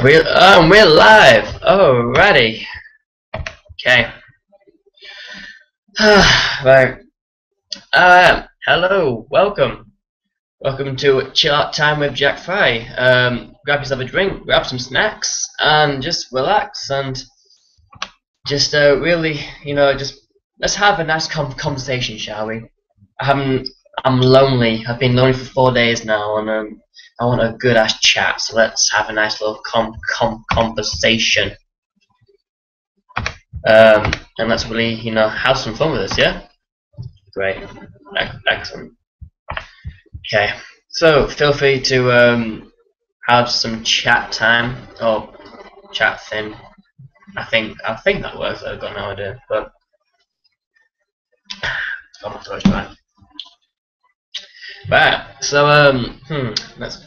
We're live. Alrighty. Okay. Right. Hello. Welcome to Chill Out Time with Jack Fry. Grab yourself a drink, grab some snacks, and just relax and just really, just let's have a nice conversation, shall we? I'm lonely. I've been lonely for 4 days now, and I want a good ass chat. So let's have a nice little conversation. And let's really, have some fun with this, yeah? Great. Excellent. Okay. So feel free to have some chat time or chat thing. I think that works. I've got no idea, but got my throat right. Right. So let's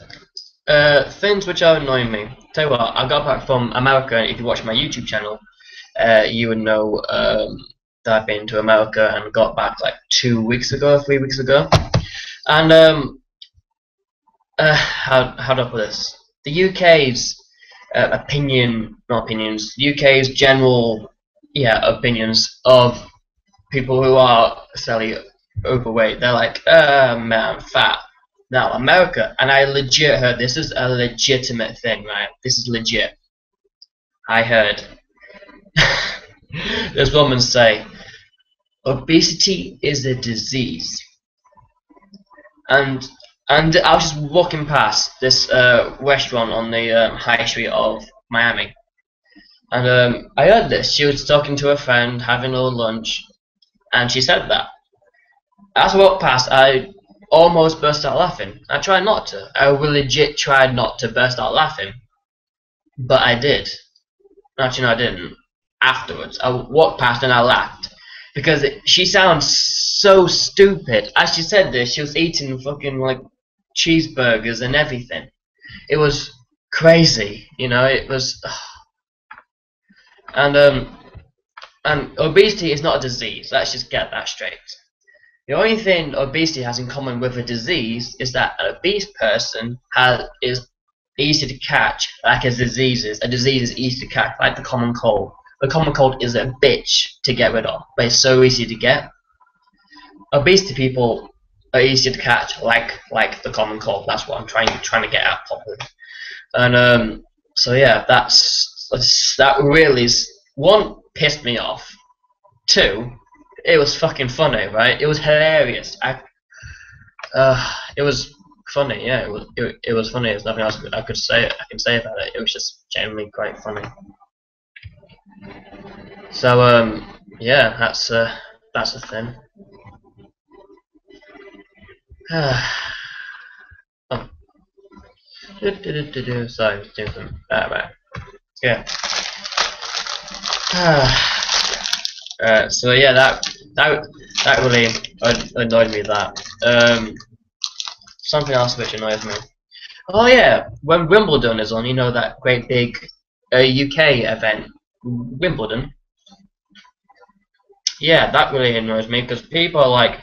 things which are annoying me. Tell you what, I got back from America. If you watch my YouTube channel, you would know that I've been to America and got back like 2 weeks ago, 3 weeks ago. And how do I put this? The UK's UK's general opinions of people who are slightly overweight. They're like, man, I'm fat. Now America, and I legit heard this is a legitimate thing, right? This is legit. I heard this woman say, obesity is a disease. And I was just walking past this restaurant on the high street of Miami, and I heard this. She was talking to her friend, having a little lunch, and she said that. As I walked past, I almost burst out laughing. I tried not to. I legit tried not to burst out laughing, but I did. Actually, no, I didn't. Afterwards, I walked past and I laughed because she sounds so stupid. As she said this, she was eating fucking like cheeseburgers and everything. It was crazy, It was, and obesity is not a disease. Let's just get that straight. The only thing obesity has in common with a disease is that an obese person is easy to catch, like a disease is. A disease is easy to catch, like the common cold. The common cold is a bitch to get rid of, but it's so easy to get. Obesity people are easy to catch, like the common cold. That's what I'm trying to get at properly. And so yeah, that really is, one, pissed me off. Two, it was fucking funny, right? It was hilarious. It was funny, yeah. It was funny. There's nothing else I can say about it. It was just genuinely quite funny. So yeah, that's the thing. Sorry, I'm just doing some. Right. Yeah. So yeah, that really annoyed me. Something else which annoys me. Oh yeah, when Wimbledon is on, that great big UK event, Wimbledon. Yeah, that really annoys me because people are like,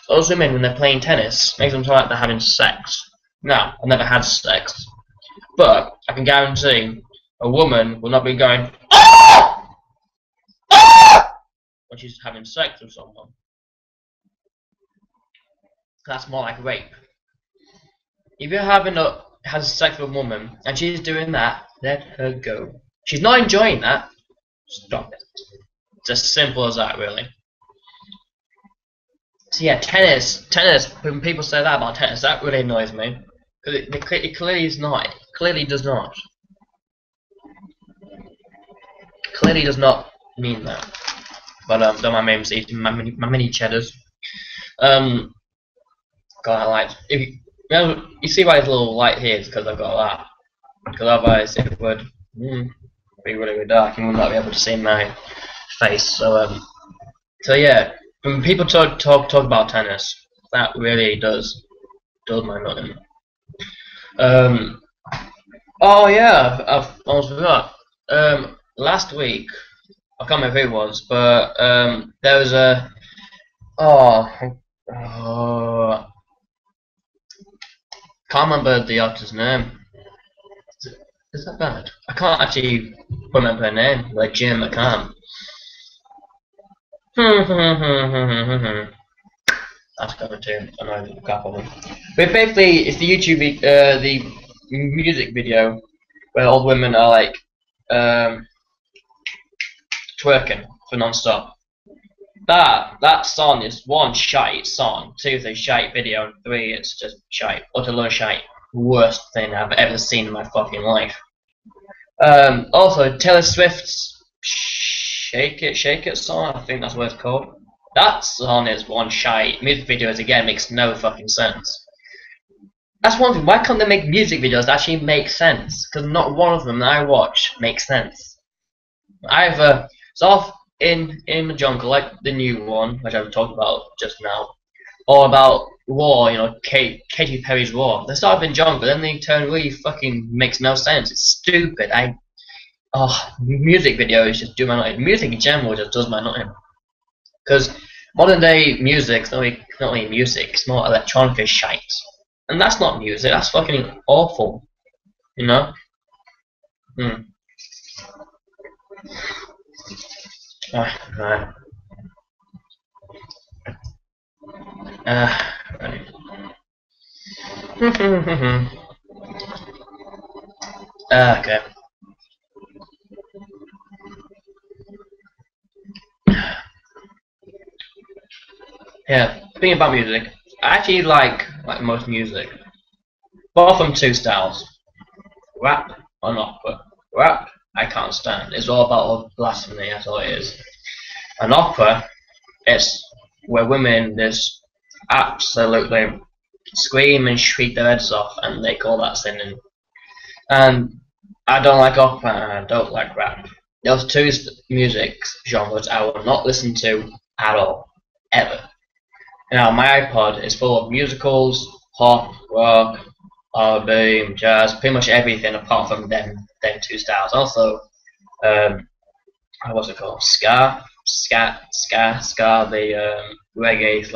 those women when they're playing tennis makes them feel like they're having sex. No, I've never had sex, but I can guarantee a woman will not be going when she's having sex with someone. That's more like rape. If you're has sex with a woman and she's doing that, let her go. She's not enjoying that. Stop it. It's as simple as that, really. So yeah, tennis. When people say that about tennis, that really annoys me because it clearly is not. It clearly does not. Clearly does not mean that. But don't mind me eating my mini cheddars. God, I like. You see why it's a little light here? It's because I've got that. Because otherwise it would be really, really dark and you would not be able to see my face. So yeah, when people talk about tennis, that really does my nothing. Oh yeah, I almost forgot. Last week, I can't remember who it was, but there was a Can't remember the actor's name. Is that bad? I can't actually remember her name. Like Jim, I can't. That's cover too. I know the couple one. But basically, it's the YouTube, the music video where old women are like twerking for non-stop. That song is one shite song, two it's a shite video, and three it's just shite, utter shite. Worst thing I've ever seen in my fucking life. Also Taylor Swift's Shake It song, I think that's what it's called. That song is one shite. Music videos again makes no fucking sense. That's one thing, why can't they make music videos that actually make sense? Because not one of them that I watch makes sense. Either it's off in the jungle, like the new one, which I've talked about just now, or about War, you know, Katy Perry's War. They start off in jungle, then they turn really fucking makes no sense. It's stupid. Music videos just do my nothing. Music in general just does my nothing. Because modern day music's not really music, it's more electronic shite. And that's not music, that's fucking awful. You know? Right. Okay. Yeah, speaking about music, I actually like most music. Apart from two styles. Rap or opera. Rap, I can't stand. It's all about blasphemy, that's all it is. An opera, it's where women just absolutely scream and shriek their heads off, and they call that singing. And I don't like opera and I don't like rap. Those two music genres I will not listen to at all, ever. Now my iPod is full of musicals, pop, rock, R&B, jazz, pretty much everything apart from them two styles. Also, what's it called? Ska, the reggae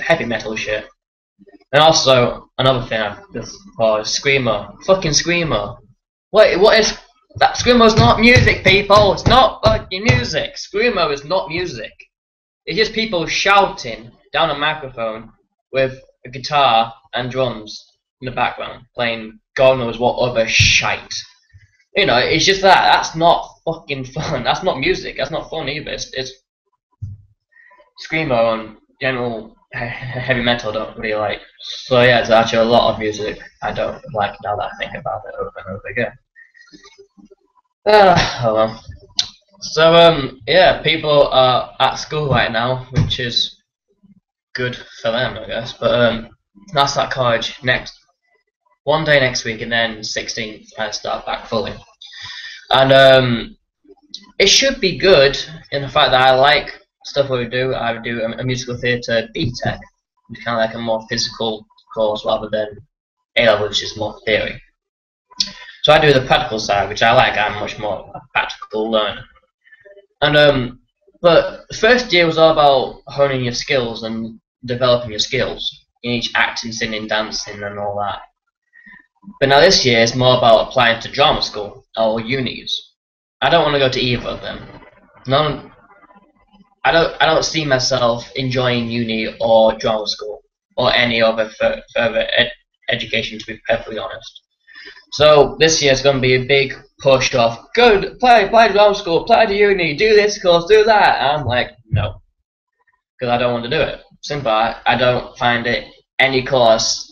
/ heavy metal shit. And also another thing I've just called screamo. Fucking screamo. What is that? Screamo's not music, people. It's not fucking music. Screamo is not music. It's just people shouting down a microphone with a guitar and drums in the background, playing God knows what other shite. You know, it's just that. That's not fucking fun. That's not music. That's not fun either. It's screamo and general heavy metal I don't really like. So yeah, there's actually a lot of music I don't like now that I think about it over and over again. Oh well. So yeah, people are at school right now, which is good for them, I guess. But I start college one day next week, and then 16th I start back fully. And it should be good in the fact that I like stuff we do. I would do a musical theatre BTEC, which is kind of like a more physical course rather than A-level, which is more theory. So I do the practical side, which I like. I'm much more a practical learner. And but the first year was all about honing your skills and developing your skills in each acting, singing, dancing, and all that. But now this year is more about applying to drama school or unis. I don't want to go to either of them. I don't see myself enjoying uni or drama school or any other further education, to be perfectly honest. So this year is going to be a big push off. Go apply to drama school, apply to uni, do this course, do that. And I'm like, no, because I don't want to do it. Simple. I don't find it any course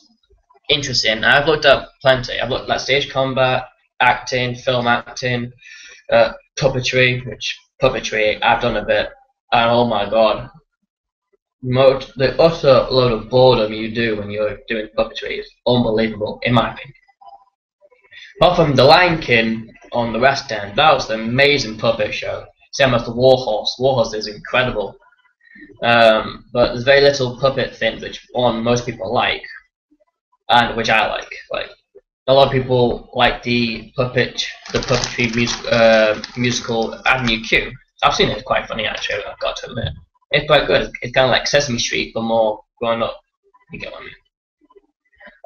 interesting. I've looked up plenty. I've looked at stage combat, acting, film acting, puppetry, puppetry I've done a bit, and oh my god, the utter load of boredom you do when you're doing puppetry is unbelievable, in my opinion. Apart from The Lion King on the West End, that was an amazing puppet show. Same as the Warhorse. Warhorse is incredible. But there's very little puppet things which most people like, and which I like. Like a lot of people like the puppetry musical Avenue Q. I've seen it. It's quite funny actually. I've got to admit, it's quite good. It's kind of like Sesame Street, but more grown up. You get what I mean?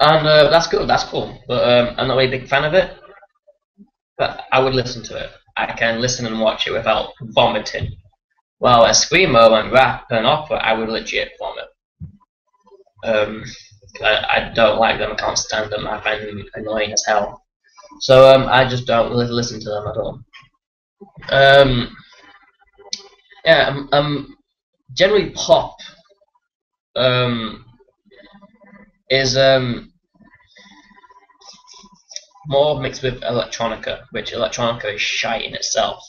And that's good, that's cool. But I'm not really a big fan of it. But I would listen to it. I can listen and watch it without vomiting. While a screamo and rap and opera, I would legit vomit. Um, I don't like them. I can't stand them. I find them annoying as hell. So I just don't really listen to them at all. Um, yeah, generally pop um, is more mixed with electronica, which electronica is shite in itself.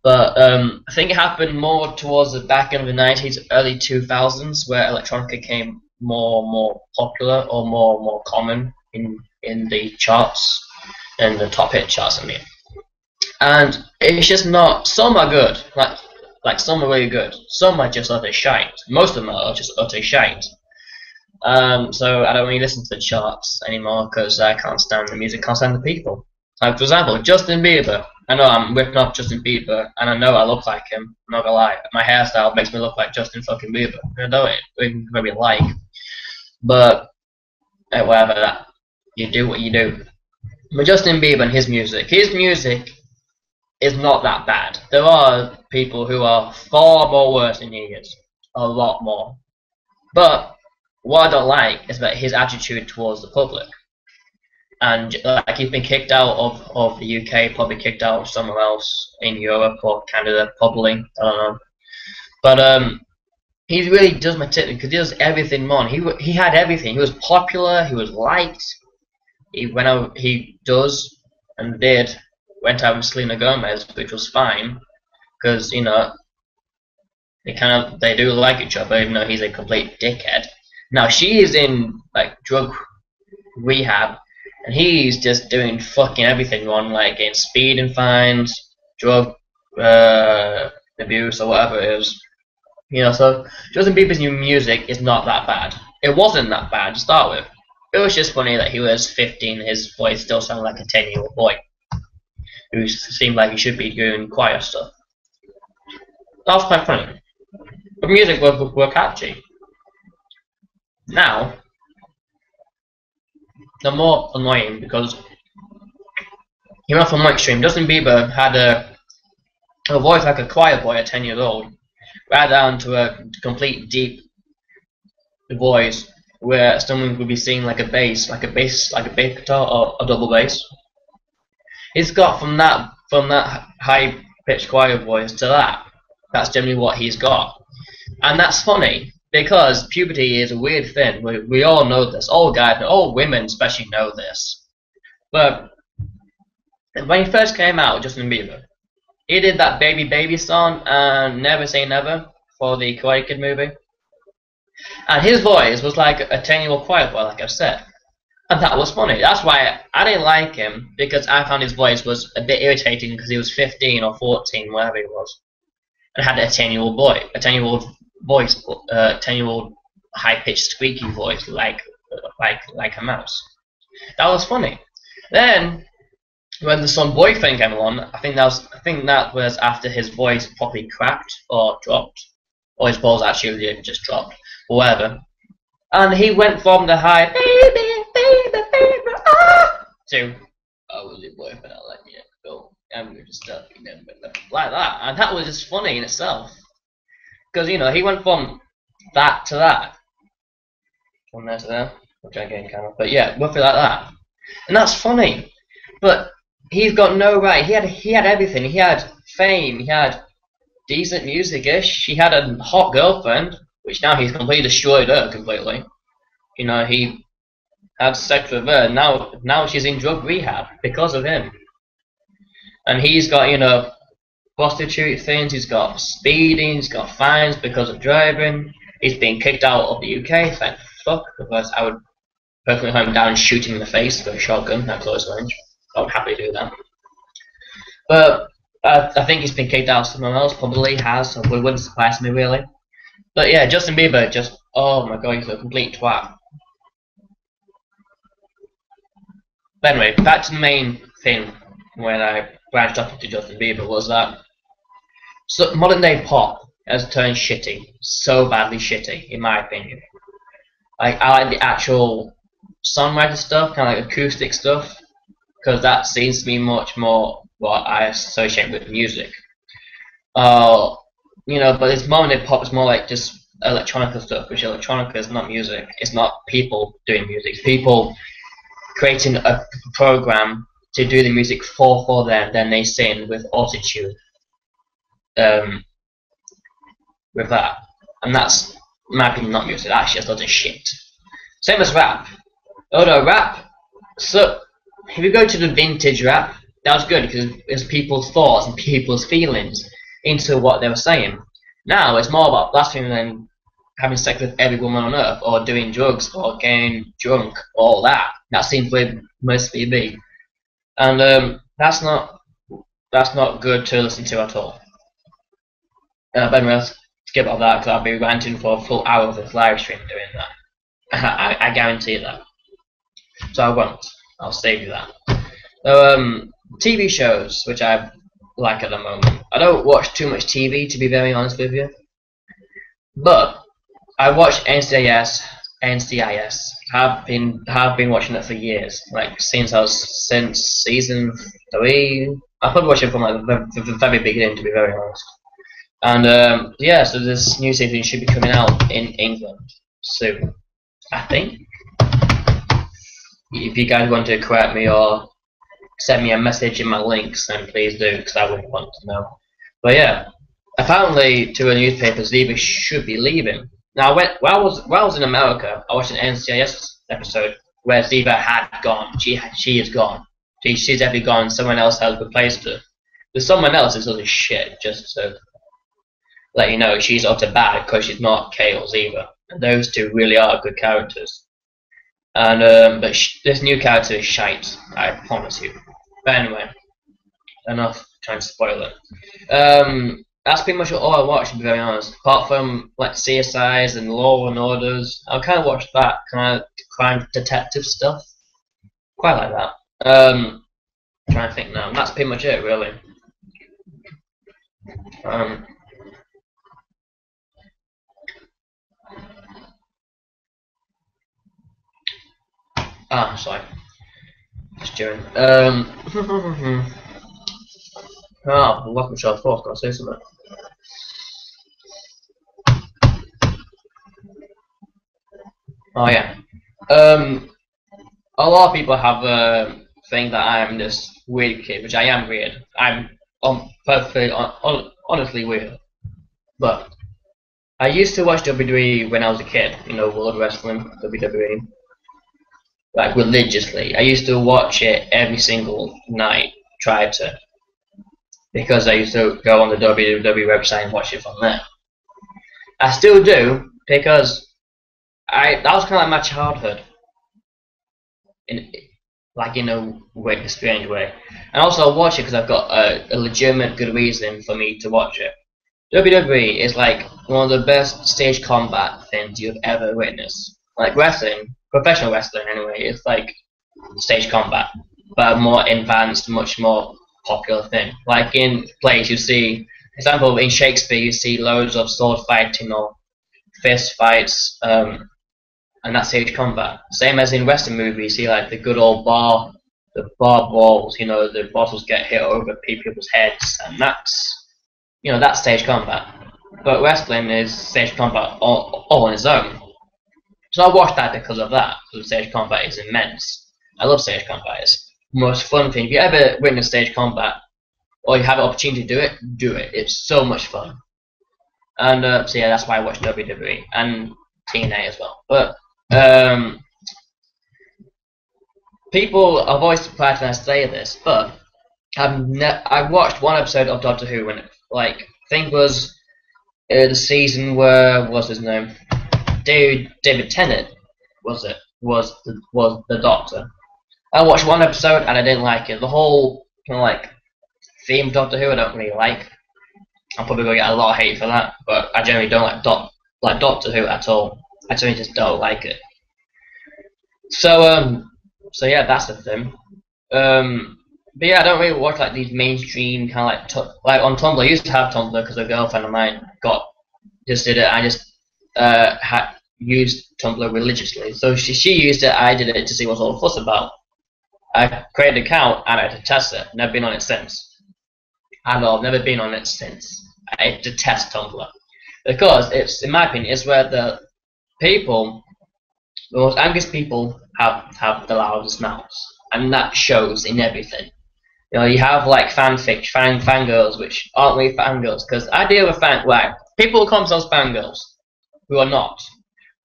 But I think it happened more towards the back end of the 90s, early 2000s, where electronica became more popular or more common in the charts and the top hit charts. I mean, and it's just not. Some are good, like some are really good. Some are just utter shite. Most of them are just utter shite. So I don't really listen to the charts anymore because I can't stand the music, can't stand the people. Like for example, Justin Bieber. I know I'm ripping off Justin Bieber, and I know I look like him. I'm not gonna lie. My hairstyle makes me look like Justin fucking Bieber. I know it maybe like, but whatever. That you do what you do. But Justin Bieber and his music is not that bad. There are people who are far more worse than he is, a lot more. But what I don't like is that his attitude towards the public. And like he's been kicked out of the UK, probably kicked out of somewhere else in Europe or Canada, probably. I don't know. But he really does my tip because he does everything more. He had everything. He was popular. He was liked. He went out. He does and did went out with Selena Gomez, which was fine because you know they do like each other, even though he's a complete dickhead. Now she is in like drug rehab. And he's just doing fucking everything wrong, like getting speeding fines, drug abuse, or whatever it is. You know, so Justin Bieber's new music is not that bad. It wasn't that bad to start with. It was just funny that he was 15, his voice still sounded like a 10-year-old boy. Who seemed like he should be doing choir stuff. That was quite funny. But music were catchy. Now, they're more annoying because he went from one extreme. Justin Bieber had a voice like a choir boy at 10 years old, right down to a complete deep voice where someone would be singing like a bass guitar or a double bass. He's got from that high pitched choir voice to that. That's generally what he's got, and that's funny. Because puberty is a weird thing. We all know this. All guys, all women especially know this. But when he first came out, Justin Bieber, he did that Baby Baby song and Never Say Never for the Karate Kid movie. And his voice was like a 10-year-old choir boy, like I've said. And that was funny. That's why I didn't like him, because I found his voice was a bit irritating because he was 15 or 14, whatever he was. And had a 10-year-old boy, a 10-year-old voice, 10-year-old high-pitched squeaky voice, like a mouse. That was funny. Then when the song Boyfriend came along, I think that was after his voice properly cracked or dropped, or his balls actually just dropped, or whatever. And he went from the high to was your boyfriend? I'll let you go. I'm going to stop you like that, and that was just funny in itself. Because, you know, he went from that to that. From there to there. I'll try again, kind of. But yeah, roughly like that. And that's funny. But he's got no right. He had everything. He had fame. He had decent music-ish. He had a hot girlfriend, which now he's completely destroyed her completely. You know, he had sex with her. Now she's in drug rehab because of him. And he's got, you know, prostitute things, he's got speeding, he's got fines because of driving, he's been kicked out of the UK, thank fuck, because I would personally hunt him down and shoot him in the face with a shotgun at close range. I would happily do that. But I think he's been kicked out somewhere else, probably has, so it wouldn't surprise me really. But yeah, Justin Bieber just, oh my god, he's a complete twat. But anyway, back to the main thing when I branched off into Justin Bieber was that so modern day pop has turned shitty, so badly shitty, in my opinion. Like, I like the actual songwriter stuff, kind of like acoustic stuff, because that seems to be much more what I associate with music. Uh, but it's more than pop. It's more like just electronica stuff, which electronica is not music. It's not people doing music. It's people creating a program to do the music for them. Then they sing with autotune. With that, and that's, in my opinion, not music. That's just loads of shit. Same as rap. Although rap, so if you go to the vintage rap, that was good because it's people's thoughts and people's feelings into what they were saying. Now it's more about blasphemy than having sex with every woman on earth, or doing drugs, or getting drunk, all that. That seems to mostly be, and that's not good to listen to at all. But anyway, skip all that because I'll be ranting for a full hour of this live stream doing that. I guarantee that. So I won't. I'll save you that. So, TV shows, which I like at the moment. I don't watch too much TV, to be very honest with you. But I watch NCIS. Have been watching it for years, like since season 3. I probably watched it from like the very beginning, to be very honest. And yeah, so this new season should be coming out in England soon, I think. If you guys want to correct me or send me a message in my links, then please do, because I would want to know. But yeah, apparently to a newspaper, Bieber should be leaving. Now, while I was in America, I watched an NCIS episode where Bieber had gone. She is gone. She's definitely gone. Someone else has replaced her. But someone else is other shit, just to let you know. She's utter bad because she's not Kale's either. And those two really are good characters. And but this new character is shite, I promise you. But anyway, enough trying to spoil it. That's pretty much all I watched, to be very honest. Apart from like CSIs and Law and Orders, I kind of watched that kind of crime detective stuff. Quite like that. Trying to think now. And that's pretty much it, really. Sorry. Just doing. Welcome to our fourth. Got to say something. Oh yeah. A lot of people have think that I am this weird kid, which I am weird. I'm perfectly, honestly weird. But I used to watch WWE when I was a kid. World Wrestling, WWE. Like religiously. I used to watch it every single night, tried to, because I used to go on the WWE website and watch it from there. I still do, because that was kind of like my childhood, in a strange way. And also I watch it because I've got a legitimate good reason for me to watch it. WWE is like one of the best stage combat things you've ever witnessed. Like wrestling, professional wrestling anyway, it's like stage combat, but a more advanced, much more popular thing. Like in plays, you see, for example, in Shakespeare, you see loads of sword fighting or fist fights, and that's stage combat. Same as in Western movies, you see like the good old bar balls. The bottles get hit over people's heads, and that's stage combat. But wrestling is stage combat all on its own. So I watched that because of that, because stage combat is immense. I love stage combat. It's the most fun thing. If you ever witness stage combat, or you have an opportunity to do it. It's so much fun. And so yeah, that's why I watch WWE and TNA as well. But people are always surprised when I say this, but I watched one episode of Doctor Who when I think it was the season where, what's his name? David Tennant was the Doctor. I watched one episode and I didn't like it. The whole theme of Doctor Who I don't really like. I'm probably gonna get a lot of hate for that, but I generally don't like Doctor Who at all. I generally just don't like it. So yeah, that's the thing. But yeah, I don't really watch these mainstream kind of like on Tumblr. I used to have Tumblr because a girlfriend of mine just did it. I just used Tumblr religiously. So she used it, I did it to see what's all the fuss about. I created an account and I had to test it. Never been on it since. At all, never been on it since. I detest Tumblr. Because it's, in my opinion, it's where the people, the most angriest people have the loudest mouths. And that shows in everything. You know, you have like fangirls, which aren't really fangirls, because I deal with people who call themselves fangirls, who are not.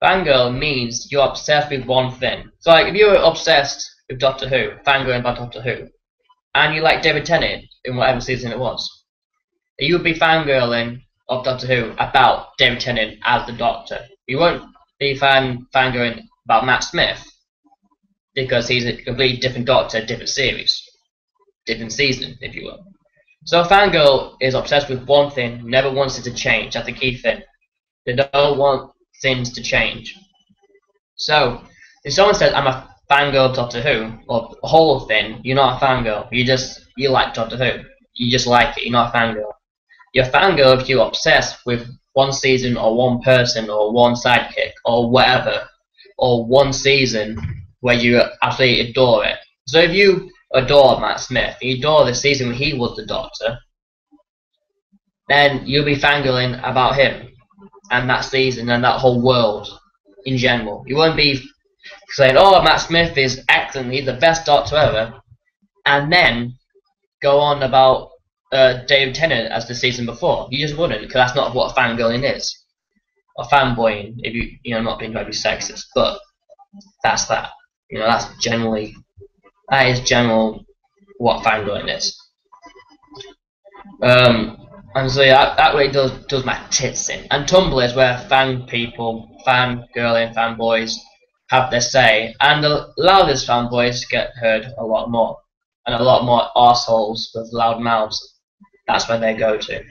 Fangirl means you're obsessed with one thing. So like, if you're obsessed with Doctor Who, fangirling about Doctor Who, and you like David Tennant in whatever season it was, you would be fangirling of Doctor Who about David Tennant as the Doctor. You won't be fangirling about Matt Smith, because he's a completely different Doctor, different series. Different season, if you will. So a fangirl is obsessed with one thing, never wants it to change. That's the key thing. They don't want things to change. So if someone says I'm a fangirl of Doctor Who, or the whole thing, you're not a fangirl. You like Doctor Who. You just like it. You're not a fangirl. You're a fangirl if you're obsessed with one season, or one person, or one sidekick, or whatever, or one season where you absolutely adore it. So if you adore Matt Smith, you adore the season when he was the Doctor, then you'll be fangirling about him and that season and that whole world in general. You won't be saying, oh, Matt Smith is excellent, he's the best Doctor ever, and then go on about David Tennant as the season before. You just wouldn't, because that's not what fangirling is. Or fanboying, if I'm not being very sexist, but that's that. You know, that is general what fangirling is. And so yeah, that way does my tits in. And Tumblr is where fan people, fangirling, fanboys have their say, and the loudest fanboys get heard a lot more, and a lot more arseholes with loud mouths. That's where they go to. And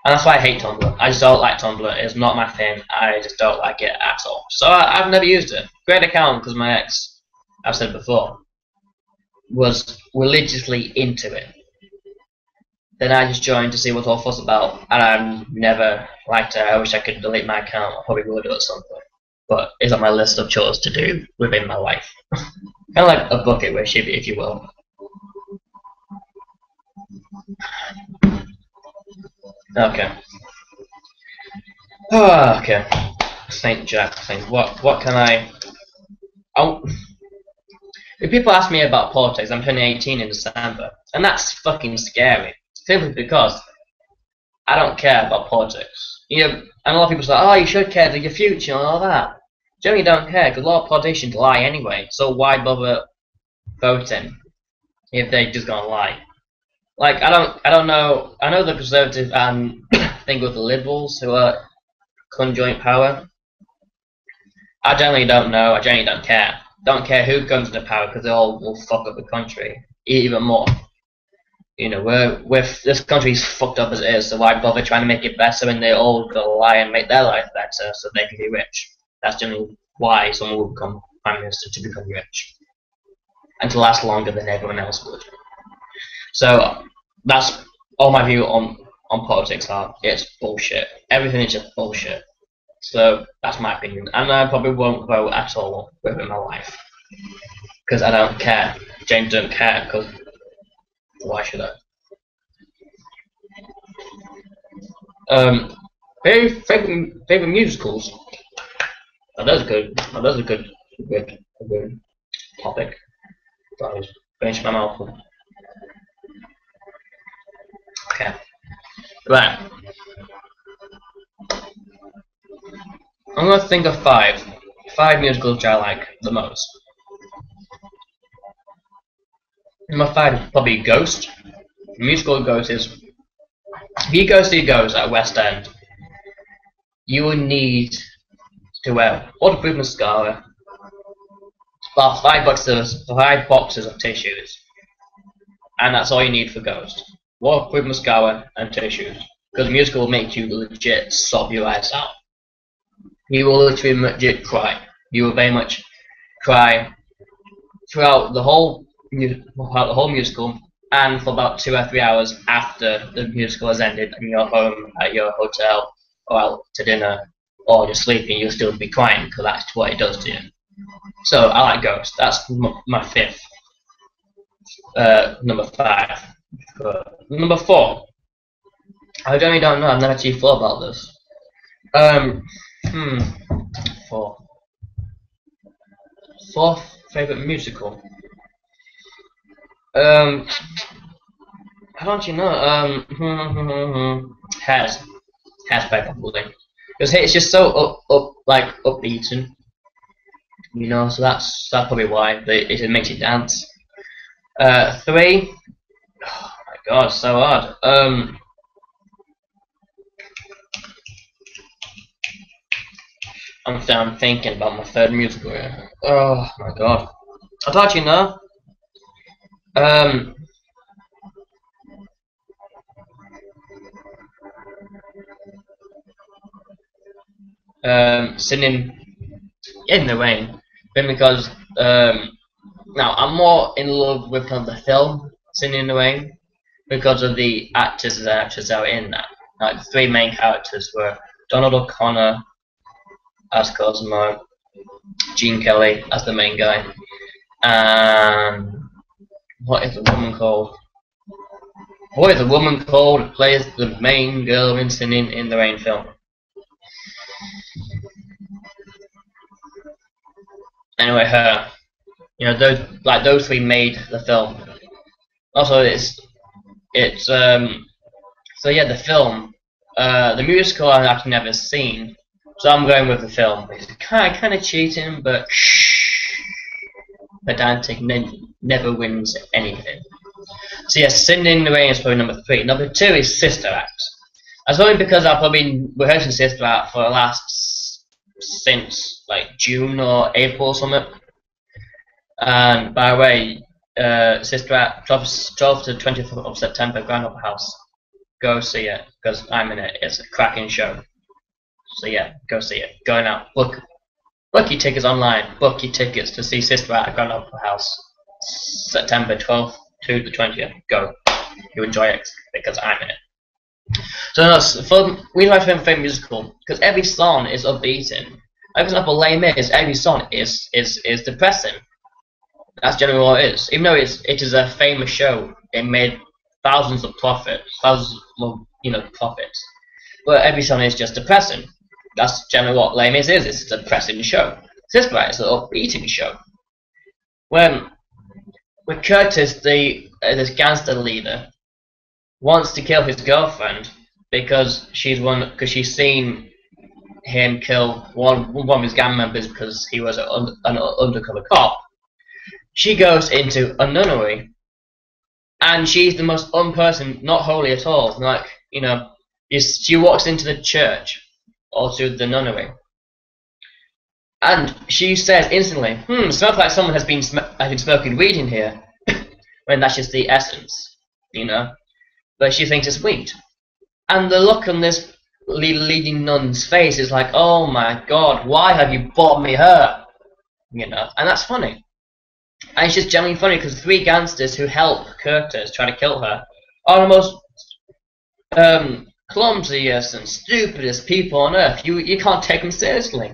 that's why I hate Tumblr. I just don't like Tumblr. It's not my thing. I just don't like it at all. So I've never used it. Great account, because my ex, I've said before, was religiously into it. Then I just joined to see what all fuss about, and I've never liked it. I wish I could delete my account. I probably would at some point. But it's on my list of chores to do within my life. Kind of like a bucket wish, if you will. Okay. Oh, okay. Saint Jack thing. What can I? If people ask me about politics, I'm turning 18 in December, and that's fucking scary. Simply because I don't care about politics. You know, and a lot of people say, oh, you should care for your future and all that. Generally don't care, because a lot of politicians lie anyway, so why bother voting if they're just gonna lie? Like, I don't know, I know the Conservative and thing with the Liberals who are conjoint power. I generally don't know, I generally don't care. Don't care who comes into power, because they all will fuck up the country even more. You know, this country's fucked up as it is, so why bother trying to make it better when they all go lie and make their life better so they can be rich? That's generally why someone will become Prime Minister, to become rich. And to last longer than everyone else would. So, that's all my view on politics are. It's bullshit. Everything is just bullshit. So, that's my opinion. And I probably won't vote at all within my life. Because I don't care. James don't care, because why should I? Favorite musicals. Oh, that's good. Oh, that's a good topic. I was finishing my mouth. Okay. Right. I'm gonna think of five musicals which I like the most. Number 5 is probably Ghost. The musical Ghost is, if you go see Ghost at West End, you will need to wear waterproof mascara, about 5 boxes of tissues, and that's all you need for Ghost. Waterproof mascara and tissues, because the musical will make you legit sob your eyes out. You will literally legit cry. You will very much cry throughout the whole musical, and for about 2 or 3 hours after the musical has ended and you're home at your hotel or out to dinner or you're sleeping, you'll still be crying because that's what it does to you. So I like Ghost. That's my fifth. Number five. Number four. I don't know. I've never actually thought about this. Hmm. Four. Fourth favorite musical. How don't you know? Has probably because it's just so upbeaten, you know. So that's probably why it makes you dance. Three. Oh my god, so hard. I'm thinking about my third musical here. Oh my god. I thought you know. Um, Singing in the Rain, then because now I'm more in love with kind of the film Singing in the Rain because of the actors and actors that are in that. Like the three main characters were Donald O'Connor as Cosmo, Gene Kelly as the main guy, and what is the woman called? What is the woman called who plays the main girl in Singing in the Rain film? Anyway, her. You know, those three made the film. Also, it's so yeah, the film, the musical I've actually never seen, so I'm going with the film. It's kind of cheating, but shh, pedantic never wins anything. So yeah, Singing in the Rain is probably number three. Number two is Sister Act. That's only because I've probably been rehearsing Sister Act for the last since like June or April or something. And by the way, Sister Act 12th to 20th of September, Grand Opera House. Go see it because I'm in it. It's a cracking show. So yeah, go see it. Go now. Book your tickets online. Book your tickets to see Sister Act at Grand Opera House. September 12th to the 20th. Go. You enjoy it because I'm in it. So no, for we know my favorite musical because every song is upbeating. Like, for example, Les Mis, every song is depressing. That's generally what it is. Even though it is a famous show, it made thousands of profits. But every song is just depressing. That's generally what Les Mis is. It's a depressing show. Sister Act is an upbeating show. When with Curtis, this gangster leader wants to kill his girlfriend because she's seen him kill one of his gang members because he was an undercover cop. She goes into a nunnery, and she's the most person, not holy at all. Like, you know, she walks into the church or to the nunnery, and she says instantly, smells like someone has been smoking weed in here, when that's just the essence, you know. But she thinks it's weed, and the look on this leading nun's face is like, oh my god, why have you bought me her? You know, and that's funny. And it's just genuinely funny because the three gangsters who help Curtis try to kill her are the most clumsiest and stupidest people on earth. You can't take them seriously.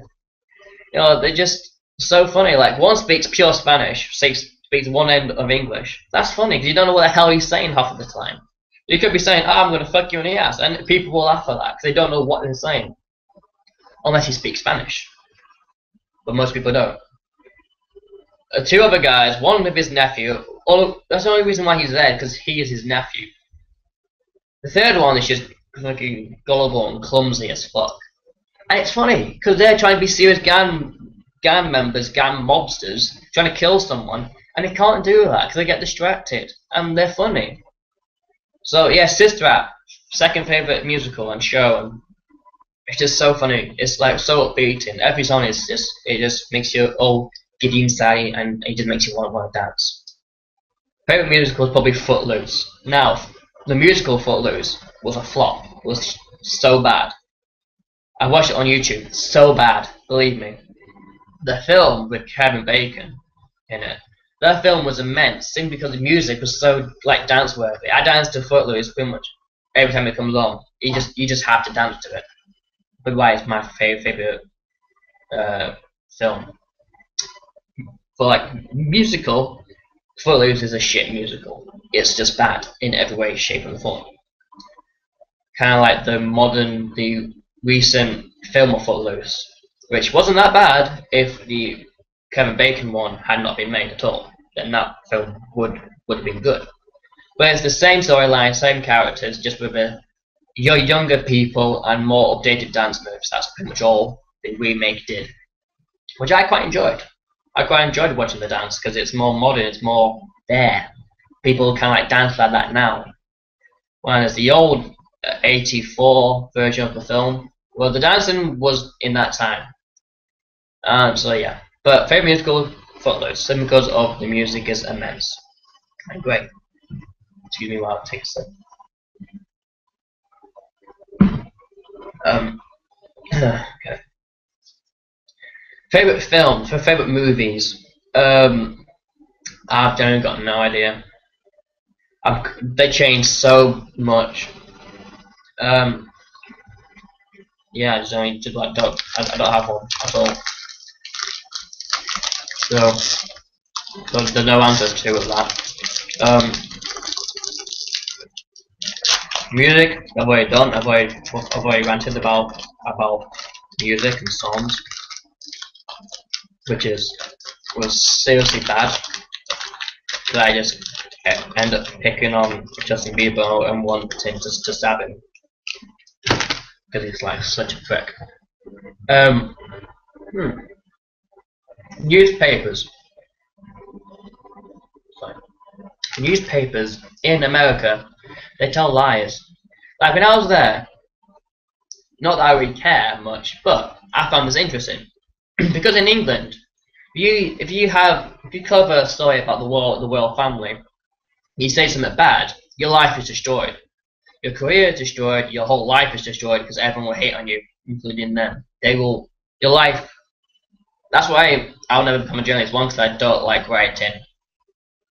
You know, they're just so funny. Like, one speaks pure Spanish, speaks one end of English. That's funny because you don't know what the hell he's saying half of the time. You could be saying, I'm going to fuck you in the ass, and people will laugh at that because they don't know what they're saying. Unless he speaks Spanish. But most people don't. Two other guys, one with his nephew. That's the only reason why he's there, because he is his nephew. The third one is just fucking gullible and clumsy as fuck. And it's funny, because they're trying to be serious gang members, gang mobsters, trying to kill someone, and they can't do that because they get distracted, and they're funny. So yeah, Sister Act, second favorite musical and show, and it's just so funny. It's like so upbeat, and every song is just makes you all giddy inside, and it just makes you want to dance. Favorite musical is probably Footloose. Now, the musical Footloose was a flop. It was so bad. I watched it on YouTube. So bad, believe me. The film with Kevin Bacon in it. That film was immense, simply because the music was so like dance worthy. I dance to Footloose pretty much every time it comes on. You just have to dance to it. but why it's my favorite film. For like musical, Footloose is a shit musical. It's just bad in every way, shape, and form. Kind of like the recent film of Footloose, which wasn't that bad if the Kevin Bacon one had not been made at all. Then that film would have been good. But it's the same storyline, same characters, just with younger people and more updated dance moves. That's pretty much all the remake did, which I quite enjoyed. I quite enjoyed watching the dance because it's more modern, it's more there. People kind of like dance like that now. Whereas the old '84 version of the film, well, the dancing was in that time. So yeah, but favorite musical, Footloose, simply because of the music is immense and great. Excuse me while I take a sip. Okay. Favorite films, for favorite movies. I've generally got no idea. They changed so much. Yeah, I just only just like I don't have one at all. So there's no answer to that. Music, I've already done. I've already ranted about music and songs, which was seriously bad. That I just end up picking on Justin Bieber and wanting to stab him because he's like such a prick. Newspapers. Sorry. Newspapers in America, they tell lies. Like when I was there, not that I really care much, but I found this interesting because in England, if you cover a story about the royal family, you say something bad, your life is destroyed. Your career is destroyed, your whole life is destroyed because everyone will hate on you, including them. Your life. That's why I'll never become a journalist. One, because I don't like writing,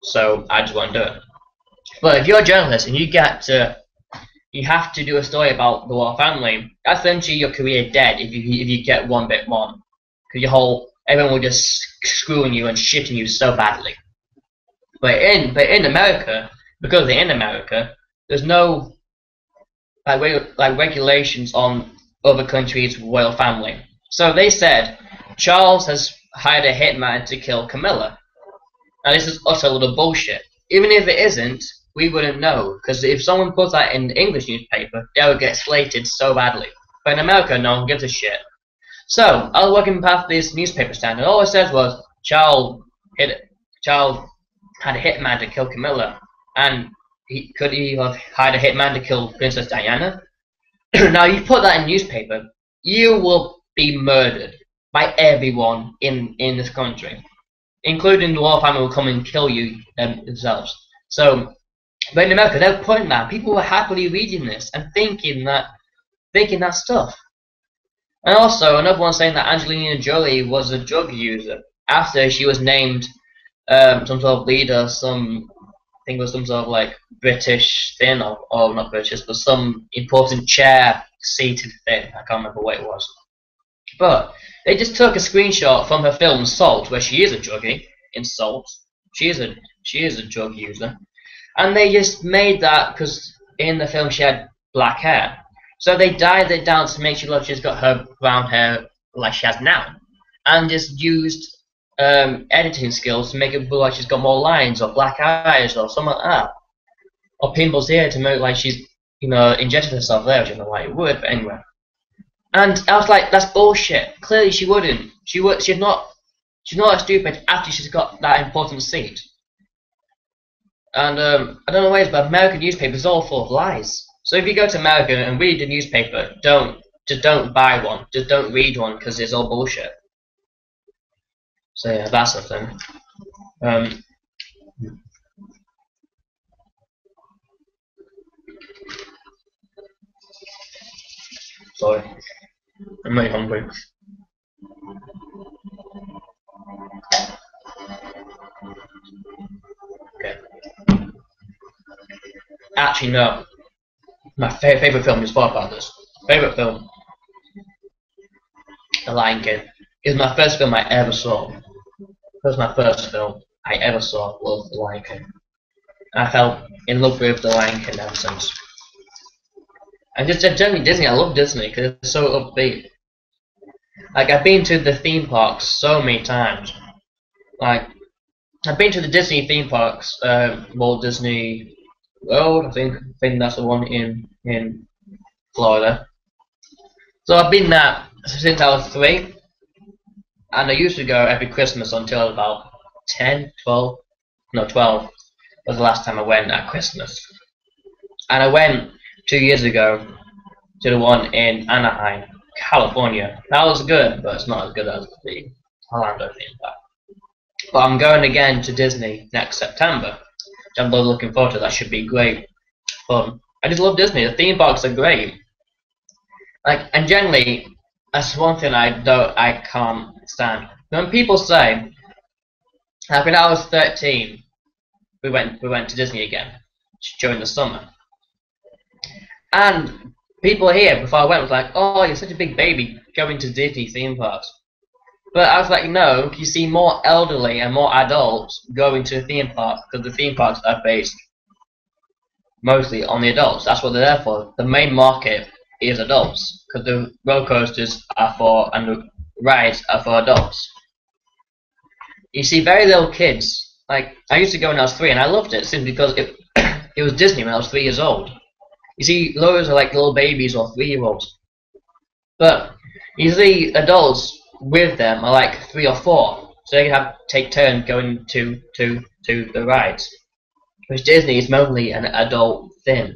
so I just won't do it. But if you're a journalist and you have to do a story about the royal family, that's essentially your career dead if you get one bit wrong, because everyone will just screwing you and shitting you so badly. But in America, because they're in America, there's no regulations on other countries' royal family. So they said Charles has hired a hitman to kill Camilla. Now this is utter little bullshit. Even if it isn't, we wouldn't know, because if someone puts that in the English newspaper, they would get slated so badly. But in America, no one gives a shit. So I was walking past this newspaper stand, and all it says was Charles had a hitman to kill Camilla, and could he have hired a hitman to kill Princess Diana? Now you put that in newspaper, you will be murdered by everyone in this country, including the royal family will come and kill you themselves. So, but in America, they're putting that. People were happily reading this and thinking that stuff. And also, another one saying that Angelina Jolie was a drug user after she was named some sort of leader, I think it was some sort of like British thing, or not British, but some important chair seated thing. I can't remember what it was. But they just took a screenshot from her film Salt, where she is a druggie in Salt. She is a drug user, and they just made that because in the film she had black hair. So they dyed it down to make sure like she's got her brown hair like she has now, and just used editing skills to make it look like she's got more lines or black eyes or something like that, or pimples here to make like she's injected herself there, which I don't know why it would, but anyway. And I was like, that's bullshit. Clearly she wouldn't. She's not as stupid after she's got that important seat. And I don't know what it is, but American newspapers are all full of lies. So if you go to America and read the newspaper, don't buy one. Just don't read one because it's all bullshit. So yeah, that's the thing. Sorry, I'm really hungry. Okay. Actually, no. My favorite film is far about this. Favorite film The Lion King. It was my first film I ever saw. It was my first film I ever saw was The Lion King. I fell in love with The Lion King ever since. And just generally Disney, I love Disney because it's so upbeat. Like, I've been to the theme parks so many times. Like, I've been to the Disney theme parks, Walt Disney World, I think that's the one in Florida. So I've been there since I was 3, and I used to go every Christmas until about 10, 12, no 12 was the last time I went at Christmas. And I went 2 years ago to the one in Anaheim, California. That was good, but it's not as good as the Orlando theme park. But I'm going again to Disney next September, which I'm really looking forward to. That should be great fun. I just love Disney. The theme parks are great. Like, and generally, that's one thing I can't stand. When people say, like when I was 13, we went to Disney again during the summer, and people here before I went was like, "Oh, you're such a big baby going to Disney theme parks." But I was like, no, you see more elderly and more adults going to the theme parks because the theme parks are based mostly on the adults. That's what they're there for. The main market is adults because the roller coasters are for and the rides are for adults. You see very little kids. Like, I used to go when I was 3 and I loved it simply because it was Disney when I was 3 years old. You see loads of like little babies or 3-year-olds. But you see adults with them are like 3 or 4, so they can take turns going to the rides. Which Disney is mostly an adult thing.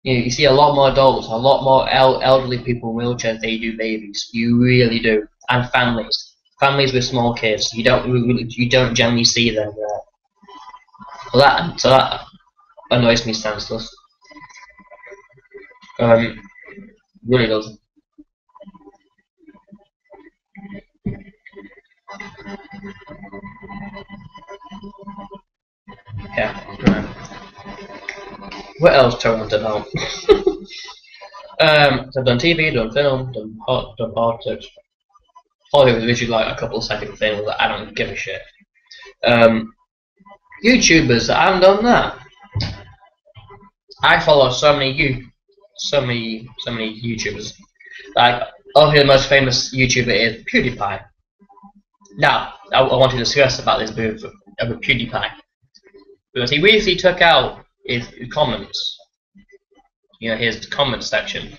You see a lot more adults, a lot more elderly people in wheelchairs. They do babies. You really do, and families with small kids. You don't generally see them there. So that annoys me senseless. Really does. Yeah. What else do I want to know? So I've done TV, done film, done politics. Hollywood is literally like a couple of second things that I don't give a shit. YouTubers, I haven't done that. I follow so many YouTubers. Like, obviously the most famous YouTuber is PewDiePie. Now, I want to discuss about this move of PewDiePie. Because he recently took out his comments. You know, his comment section.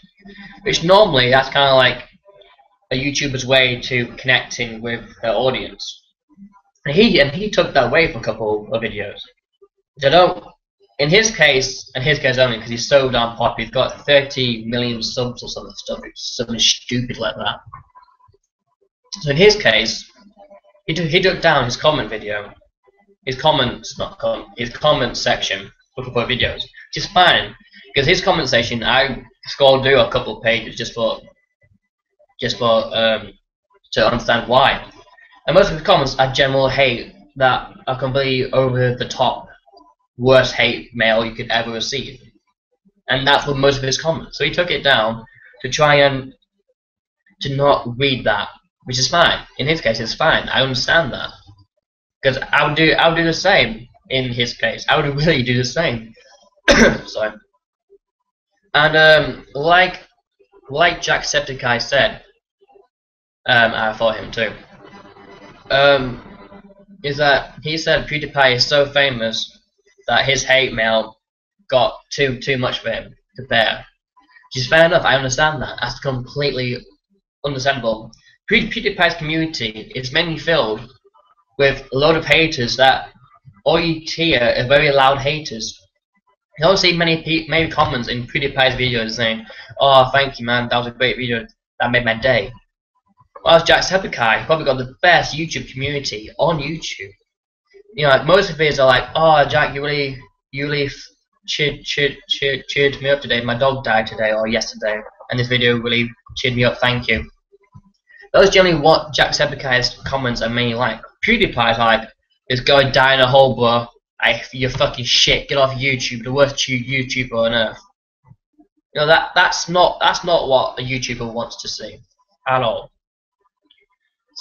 Which normally, that's kind of like a YouTuber's way to connecting with their audience. And he took that away for a couple of videos. I don't, in his case, and his case only, because he's so damn popular, he's got 30 million subs or something stupid like that. So in his case, he took down his comment video, his comment section for a couple of videos, which is fine, because his comment section, I scrolled through a couple of pages just for to understand why. And most of the comments are general hate that are completely over the top, worst hate mail you could ever receive. And that's what most of his comments. So he took it down to try and to not read that, which is fine. In his case, it's fine. I understand that, because I would do the same in his case. I would really do the same. Sorry. And like Jacksepticeye said, I thought him too. Is that he said PewDiePie is so famous that his hate mail got too much for him to bear. Which is fair enough, I understand that. That's completely understandable. PewDiePie's community is mainly filled with a lot of haters that all you hear are very loud haters. You don't see many comments in PewDiePie's videos saying, "Oh, thank you, man, that was a great video, that made my day." Whereas Jacksepticeye probably got the best YouTube community on YouTube. You know, like most of his are like, "Oh, Jack, you really cheered me up today. My dog died today or yesterday, and this video really cheered me up. Thank you." That's generally what Jacksepticeye's comments are mainly like. PewDiePie's like, "This guy died in a hole, bro. You're fucking shit. Get off YouTube. The worst YouTuber on earth." You know, that's not what a YouTuber wants to see at all.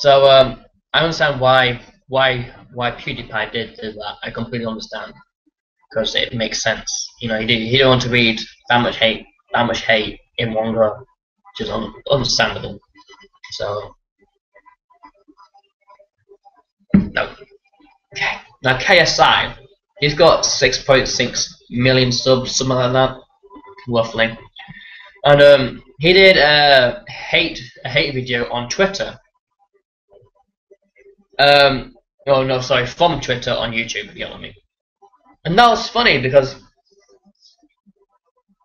So I understand why PewDiePie did that. I completely understand because it makes sense. You know, he didn't want to read that much hate in one go, which is understandable. So no. Okay. Now KSI, he's got 6.6 million subs, something like that, roughly. And he did a hate video on Twitter. Oh no, sorry, from Twitter on YouTube, if you know what I mean. And that was funny because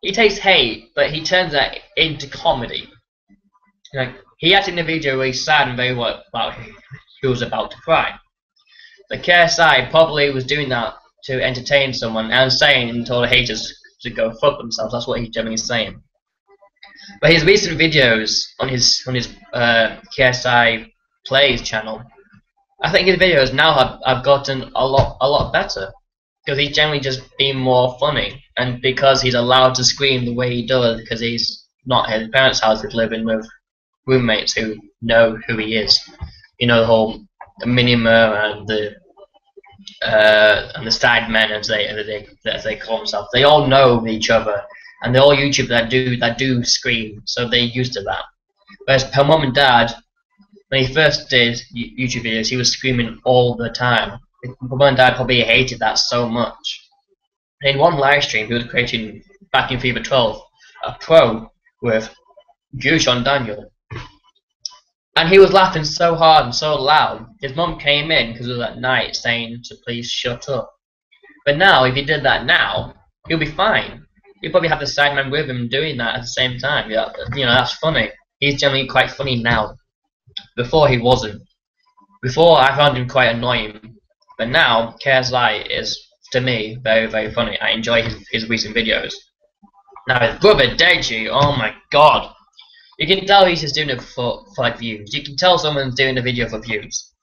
he takes hate, but he turns that into comedy. Like he acted in a video where he's sad and very well about he was about to cry. The KSI probably was doing that to entertain someone and saying and told the haters to go fuck themselves. That's what he generally is saying. But his recent videos on his KSI Plays channel, I think his videos now have gotten a lot better because he's generally just being more funny, and because he's allowed to scream the way he does because he's not at his parents' house, he's living with roommates who know who he is. You know, the whole Minima and the side men as they call themselves. They all know each other, and they're all YouTubers that do scream, so they're used to that. Whereas her mum and dad, when he first did YouTube videos, he was screaming all the time. Her mum and dad probably hated that so much. And in one live stream, he was creating back in FIFA 12 a pro with Goose on Daniel. And he was laughing so hard and so loud. His mum came in because it was at night saying to please shut up. But now, if he did that now, he'll be fine. He'll probably have the sideman with him doing that at the same time. Yeah, you know, that's funny. He's generally quite funny now. Before he wasn't. Before I found him quite annoying. But now, KSI is, to me, very funny. I enjoy his recent videos. Now his brother Deji, oh my god. You can tell he's just doing it for like views. You can tell someone's doing a video for views.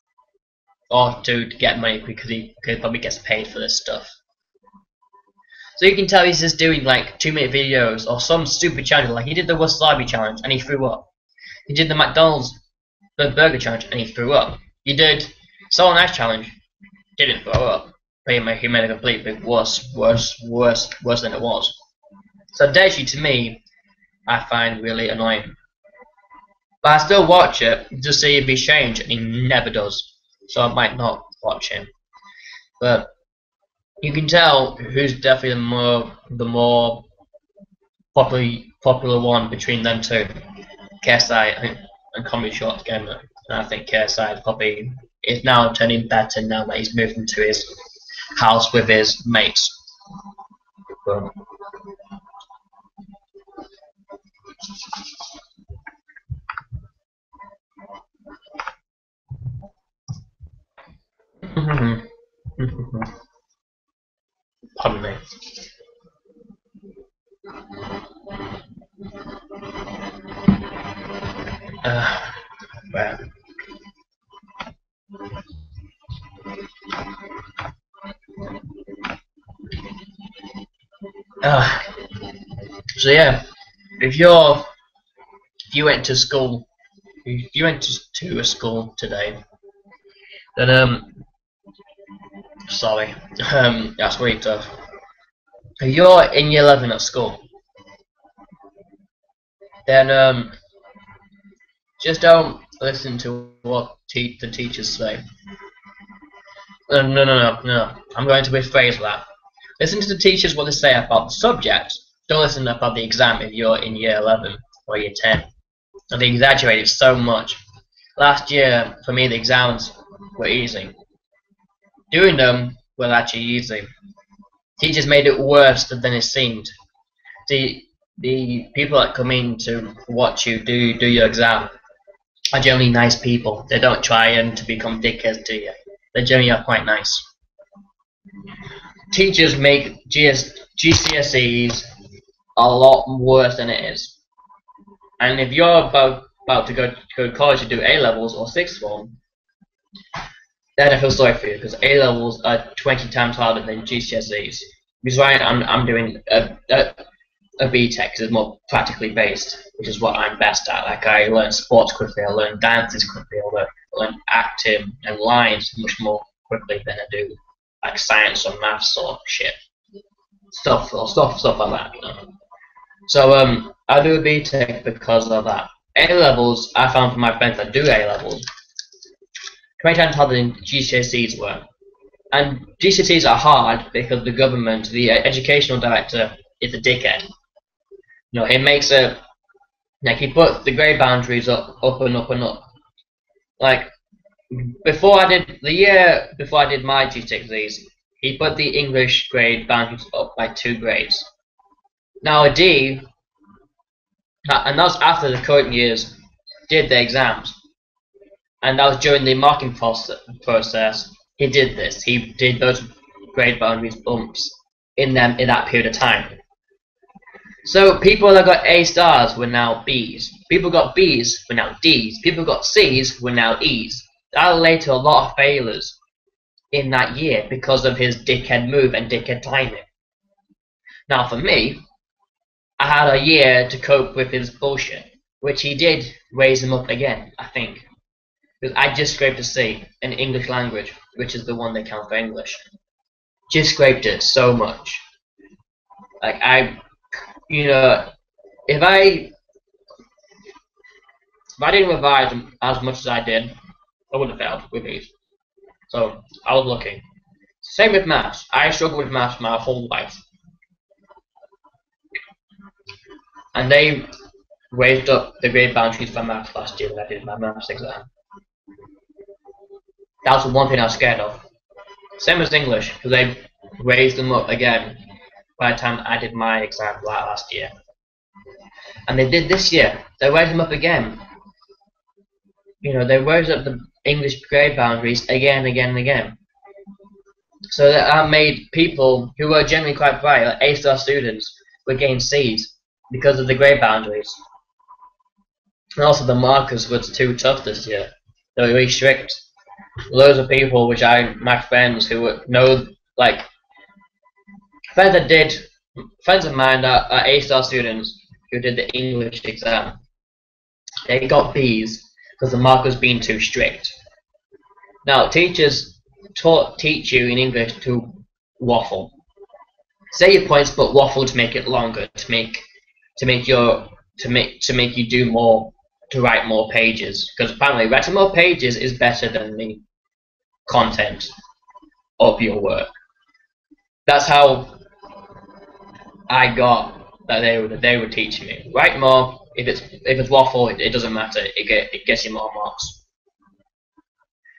Or to get money because he probably gets paid for this stuff. So you can tell he's just doing like 2-minute videos or some stupid challenge. Like he did the wasabi challenge and he threw up. He did the McDonald's burger challenge and he threw up. He did So Nice challenge, didn't throw up. He made a complete bit worse than it was. So Deji to me, I find really annoying. But I still watch it to see if he's changed, and he never does. So I might not watch him. But you can tell who's definitely the more popular one between them two. KSI and Comedy Shorts Gamer. And I think KSI probably is now turning better now that he's moved into his house with his mates. But, pardon me. Well. So yeah, if you went to school, if you went to a school today, then sorry, that's really tough. If you're in year 11 at school, then just don't listen to what the teachers say. No. I'm going to rephrase that. Listen to the teachers what they say about the subject. Don't listen about the exam if you're in year 11 or year 10. And they exaggerate it so much. Last year, for me, the exams were easy. Doing them was actually easy. Teachers made it worse than it seemed. The people that come in to watch you do your exam are generally nice people. They don't try and to become dickheads to you. They generally are quite nice. Teachers make GCSEs a lot worse than it is. And if you're about to go to college to do A-levels or sixth form, then I feel sorry for you because A-levels are 20 times harder than GCSEs. Which is why I'm doing a BTEC because it's more practically based, which is what I'm best at. Like I learn sports quickly, I learn dances quickly, I learn acting and lines much more quickly than I do like science or maths or shit. Stuff like that, you know. So I do a BTEC because of that. A levels, I found from my friends that do A levels, 20 times harder than GCSEs were. And GCSEs are hard because the government, the educational director, is a dickhead. You know, he makes a, like, he puts the grade boundaries up and up and up. Like, the year before I did my GCSEs, he put the English grade boundaries up by 2 grades. Now a D, and that was after the current years did the exams, and that was during the marking process. He did this. He did those grade boundaries bumps in that period of time. So people that got A stars were now Bs. People got Bs were now Ds. People got Cs were now Es. That led to a lot of failures in that year because of his dickhead move and dickhead timing. Now for me, I had a year to cope with his bullshit, which he did raise him up again, I think. Because I just scraped a C in English language, which is the one they count for English. Just scraped it so much. Like you know, if I didn't revise as much as I did, I would have failed with these. So I was lucky. Same with maths. I struggled with maths my whole life. And they raised up the grade boundaries for maths last year when I did my maths exam. That was the one thing I was scared of. Same as English, because they raised them up again by the time I did my exam last year. And they did this year. They raised them up again. You know, they raised up the English grade boundaries again. So that made people who were generally quite bright, like A-star students, were getting C's because of the grade boundaries. And also the markers were too tough this year. They were really strict. Loads of people, my friends who know, like, friends of mine that are A-star students who did the English exam, they got B's because the markers being too strict. Now, teachers teach you in English to waffle. Say your points, but waffle to make it longer, to make you do more, to write more pages. Because apparently, writing more pages is better than the content of your work. That's how I got that they were teaching me. Write more. If it's waffle, it doesn't matter. It gets you more marks.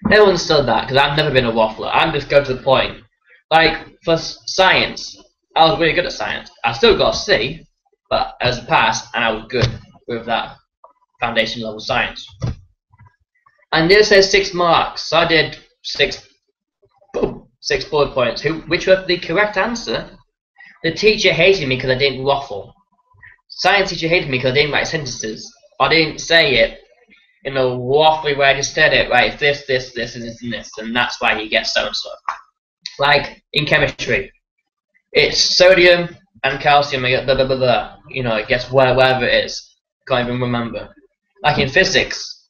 Never understood that because I've never been a waffler. I'm just go to the point. Like for science, I was really good at science. I still got a C, but as a pass, and I was good with that foundation level science. And this says 6 marks, so I did 6 bullet points. Which was the correct answer? The teacher hated me because I didn't waffle. Science teacher hated me because I didn't write sentences. I didn't say it in a waffly way. I just said it right. This, and that's why you get so and so. Like in chemistry, it's sodium and calcium. You get blah blah blah blah. You know, it gets wherever it is. Can't even remember. Like in physics,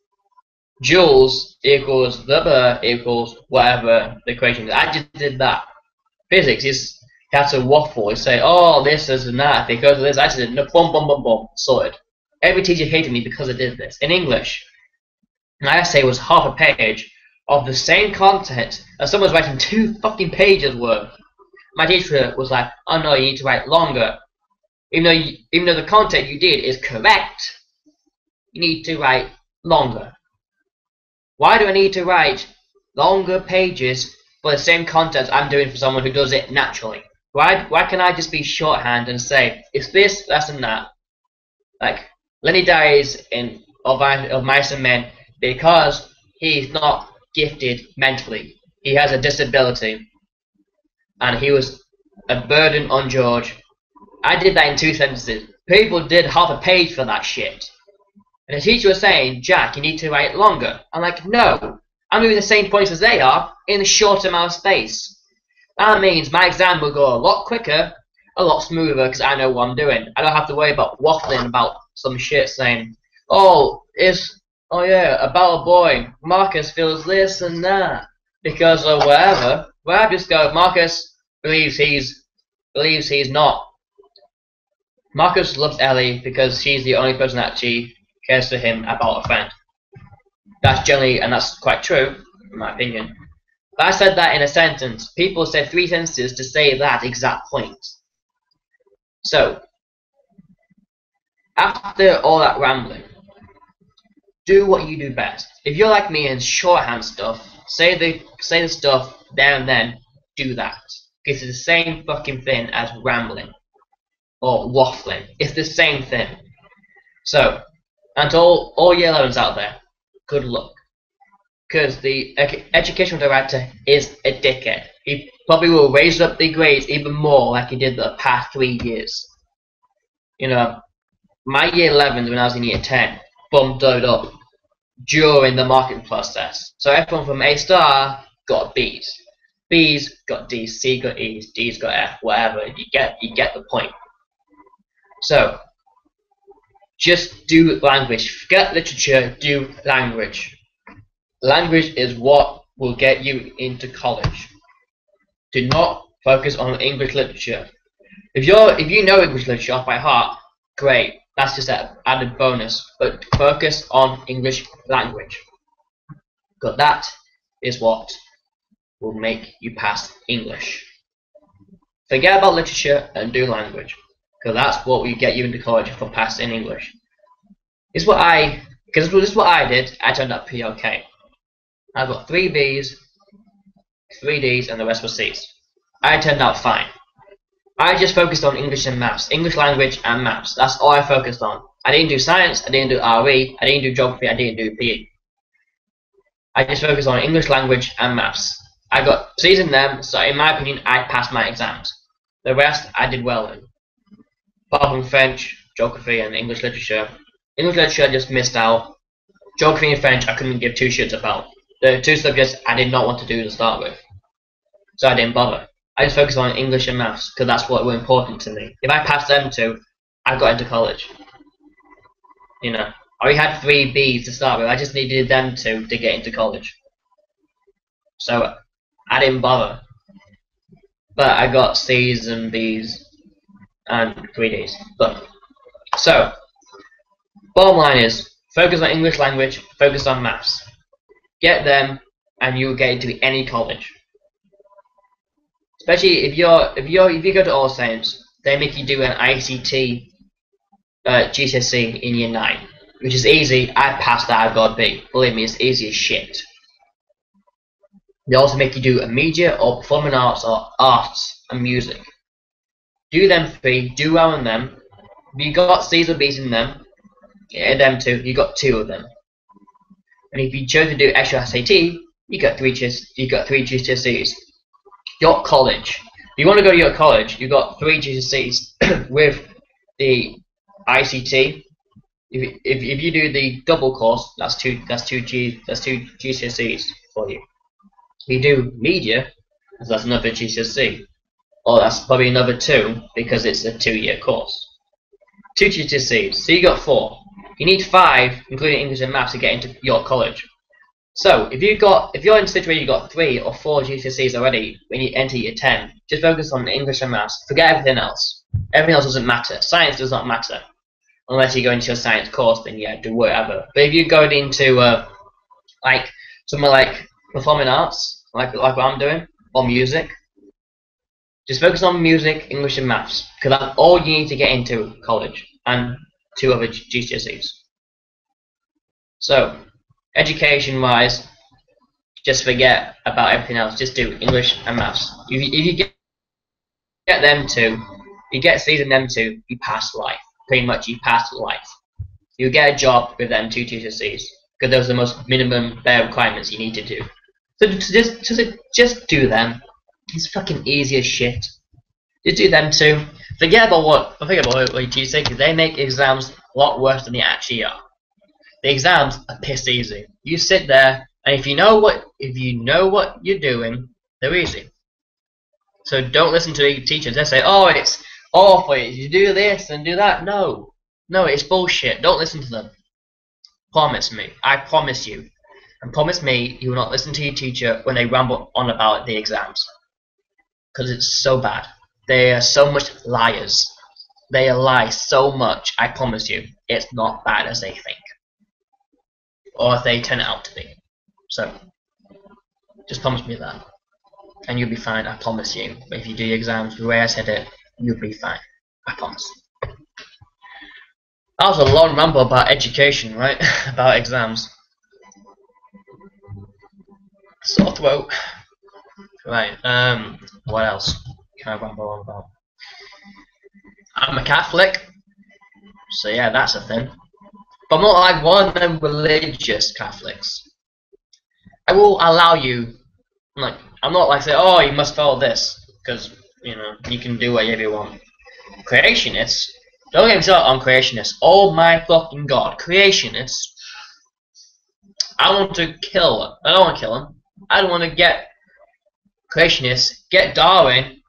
joules equals blah blah equals whatever the equation is. I just did that. Physics is you have to waffle. You say, oh, this and that because of this. I just did no, boom, sorted. Every teacher hated me because I did this. In English, my essay was half a page of the same content as someone was writing 2 fucking pages worth. My teacher was like, oh no, you need to write longer. Even though the content you did is correct, you need to write longer. Why do I need to write longer pages for the same content I'm doing for someone who does it naturally? Why can I just be shorthand and say, it's this, that's and that? Like, Lenny dies of Mice and Men because he's not gifted mentally. He has a disability. And he was a burden on George. I did that in 2 sentences. People did half a page for that shit. And the teacher was saying, Jack, you need to write longer. I'm like, no. I'm doing the same points as they are in a short amount of space. That means my exam will go a lot quicker, a lot smoother, because I know what I'm doing. I don't have to worry about waffling about some shit saying, oh, is Oh yeah, about a boy. Marcus feels this and that because of whatever. Well, I just go. Marcus believes he's not. Marcus loves Ellie because she's the only person that actually cares for him about a friend. That's generally, and that's quite true, in my opinion. But I said that in a sentence. People say 3 sentences to say that exact point. So, after all that rambling, do what you do best. If you're like me and shorthand stuff, say the stuff there and then, do that. Because it's the same fucking thing as rambling or waffling. It's the same thing. So, and to all year 11s out there, good luck. Because the educational director is a dickhead. He probably will raise up the grades even more like he did the past 3 years. You know, my year 11s when I was in year 10 bumped it up during the marketing process. So everyone from A star got B's. B's got D's, C got E's, D's got F, whatever. You get the point. So just do language. Forget literature, do language. Language is what will get you into college. Do not focus on English literature. If you know English literature off by heart, great. That's just an added bonus. But focus on English language. Because that is what will make you pass English. Forget about literature and do language. Because that's what will get you into college for passing English. This is what I did. I turned out pretty okay. I got 3 B's, 3 D's, and the rest were C's. I turned out fine. I just focused on English and maths, English language and maths. That's all I focused on. I didn't do science, I didn't do RE, I didn't do geography, I didn't do PE. I just focused on English language and maths. I got C's in them, so in my opinion, I passed my exams. The rest I did well in. Apart from French, geography, and English literature. English literature I just missed out. Geography and French I couldn't give 2 shits about. The 2 subjects I did not want to do to start with. So I didn't bother. I just focused on English and maths because that's what were important to me. If I passed them 2, I got into college. You know, I already had 3 B's to start with. I just needed them 2 to get into college. So I didn't bother. But I got C's and B's and 3 D's. But so bottom line is focus on English language, focus on maths. Get them and you'll get into any college. Especially if you go to All Saints, they make you do an ICT GCSE in year 9, which is easy. I passed that, I got a B. Believe me, it's easy as shit. They also make you do a media or performing arts or arts and music. Do them 3, do well in them. If you got C's or B's in them, yeah, them 2, you got 2 of them. And if you chose to do extra SAT, you got 3 GCSEs. Your college. If you want to go to your college, you got 3 GCSEs with the ICT. If you do the double course, that's two GCSEs for you. If you do media, that's another GCSE. Or that's probably another 2 because it's a 2-year course. 2 GCSEs. So you got 4. You need 5, including English and maths, to get into your college. So if you're in a situation where you got 3 or 4 GCSEs already when you enter year 10, just focus on English and maths. Forget everything else. Everything else doesn't matter. Science does not matter. Unless you go into a science course, then yeah, do whatever. But if you go into like somewhere like performing arts, like what I'm doing, or music, just focus on music, English and maths, because that's all you need to get into college, and 2 other GCSEs. So, education-wise, just forget about everything else. Just do English and maths. If you get them 2, you get C's in them 2, you pass life. Pretty much, you pass life. You get a job with them 2 GCSEs, because those are the most minimum bare requirements you need to do. So just do them. It's fucking easy as shit. Just do them 2. Forget about what you say, because they make exams a lot worse than they actually are. The exams are piss easy. You sit there, and if you know what you're doing, they're easy. So don't listen to the teachers. They say, "Oh, it's awful. You do this and do that." No, it's bullshit. Don't listen to them. Promise me. I promise you. And promise me you will not listen to your teacher when they ramble on about the exams. Because it's so bad. They are so much liars. They lie so much, I promise you. It's not bad as they think. Or if they turn out to be. So, just promise me that. And you'll be fine, I promise you. If you do your exams the way I said it, you'll be fine. I promise. That was a long ramble about education, right? About exams. Sore throat. Right, what else can I ramble on about? I'm a Catholic, so yeah, that's a thing. But I'm not like one of them religious Catholics. I will allow you, like, I'm not like say, oh, you must follow this, because, you know, you can do whatever you want. Creationists, don't get me started on creationists. Oh my fucking god, creationists. I want to kill them. I don't want to kill them. I don't want to get creationists, get Darwin,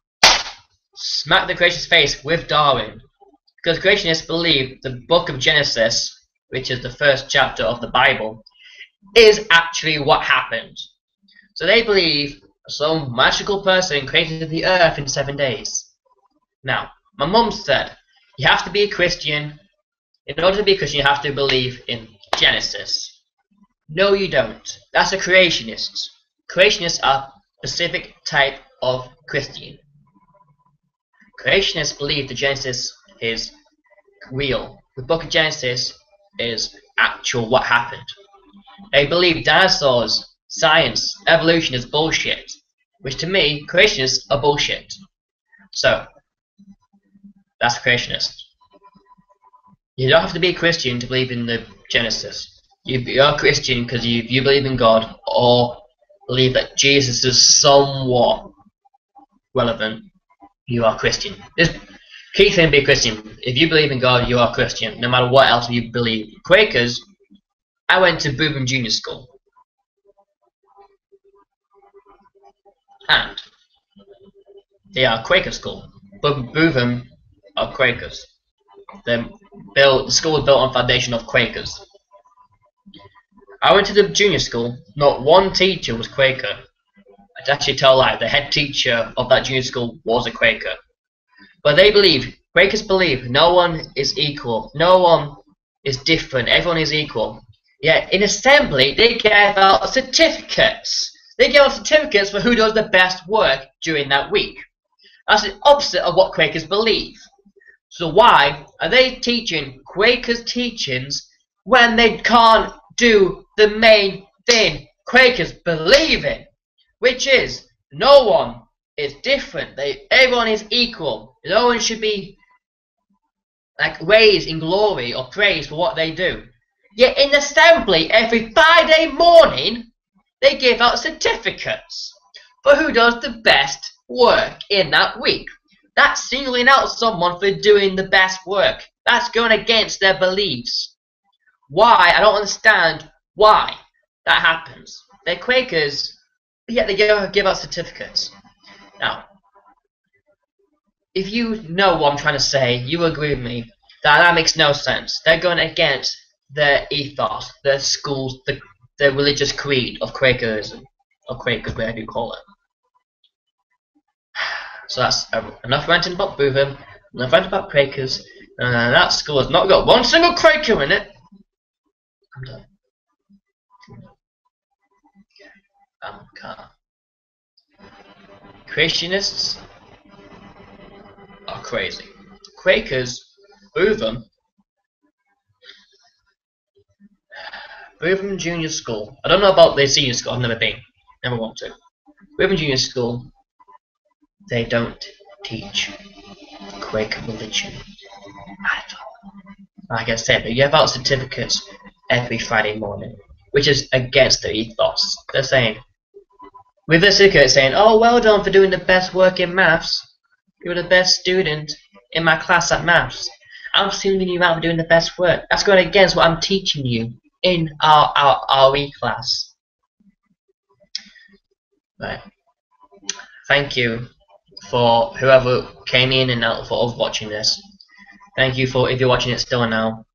smack the creationist's face with Darwin. Because creationists believe the book of Genesis, which is the first chapter of the Bible, is actually what happened. So they believe some magical person created the earth in 7 days. Now, my mum said, you have to be a Christian. In order to be a Christian, you have to believe in Genesis. No, you don't. That's a creationist. Creationists are a specific type of Christian. Creationists believe the Genesis is real. The book of Genesis is actual what happened. They believe dinosaurs, science, evolution is bullshit. Which to me, creationists are bullshit. So, that's a creationist. You don't have to be a Christian to believe in the Genesis. You're a Christian because you believe in God or believe that Jesus is somewhat relevant. You are Christian. This key thing to be a Christian. If you believe in God, you are Christian, no matter what else you believe. Quakers, I went to Wimbledon Junior School. And they are Quaker school. But Wimbledon are Quakers. The school was built on foundation of Quakers. I went to the junior school, not one teacher was Quaker. I'd actually tell a lie, the head teacher of that junior school was a Quaker. But they believe, Quakers believe, no one is equal, no one is different, everyone is equal. Yet in assembly, they gave out certificates. They gave out certificates for who does the best work during that week. That's the opposite of what Quakers believe. So why are they teaching Quakers teachings when they can't do the main thing Quakers believe in? Which is, no one is different. Everyone is equal. No one should be like raised in glory or praised for what they do. Yet in assembly, every Friday morning, they give out certificates for who does the best work in that week. That's singling out someone for doing the best work. That's going against their beliefs. Why? I don't understand why that happens. They're Quakers, but yet they give out certificates. Now, if you know what I'm trying to say, you agree with me that makes no sense. They're going against their ethos, their schools, the religious creed of Quakerism, or Quakers, whatever you call it. So that's enough ranting about Bootham, enough ranting about Quakers, and that school has not got one single Quaker in it. I'm done. Creationists are crazy. Quakers, Bootham Junior School. I don't know about the senior school, I've never been. Never want to. Bootham Junior School, they don't teach Quaker religion at all. Like I said, they give out certificates every Friday morning, which is against their ethos. They're saying, with their certificate saying, oh, well done for doing the best work in maths. You were the best student in my class at maths. I'm singling you out for doing the best work. That's going against what I'm teaching you in our RE class. Right. Thank you for whoever came in and out for watching this. Thank you for if you're watching it still now.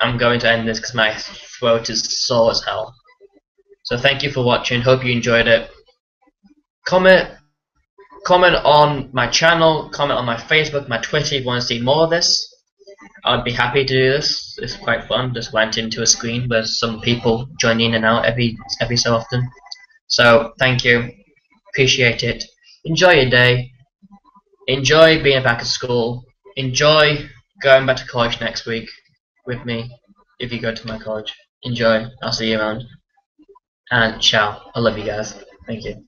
I'm going to end this because my throat is sore as hell. So thank you for watching. Hope you enjoyed it. Comment on my channel. Comment on my Facebook, my Twitter if you want to see more of this. I'd be happy to do this. It's quite fun. Just went into a screen where some people join in and out every so often. So thank you. Appreciate it. Enjoy your day. Enjoy being back at school. Enjoy going back to college next week with me if you go to my college. Enjoy. I'll see you around. And ciao. I love you guys. Thank you.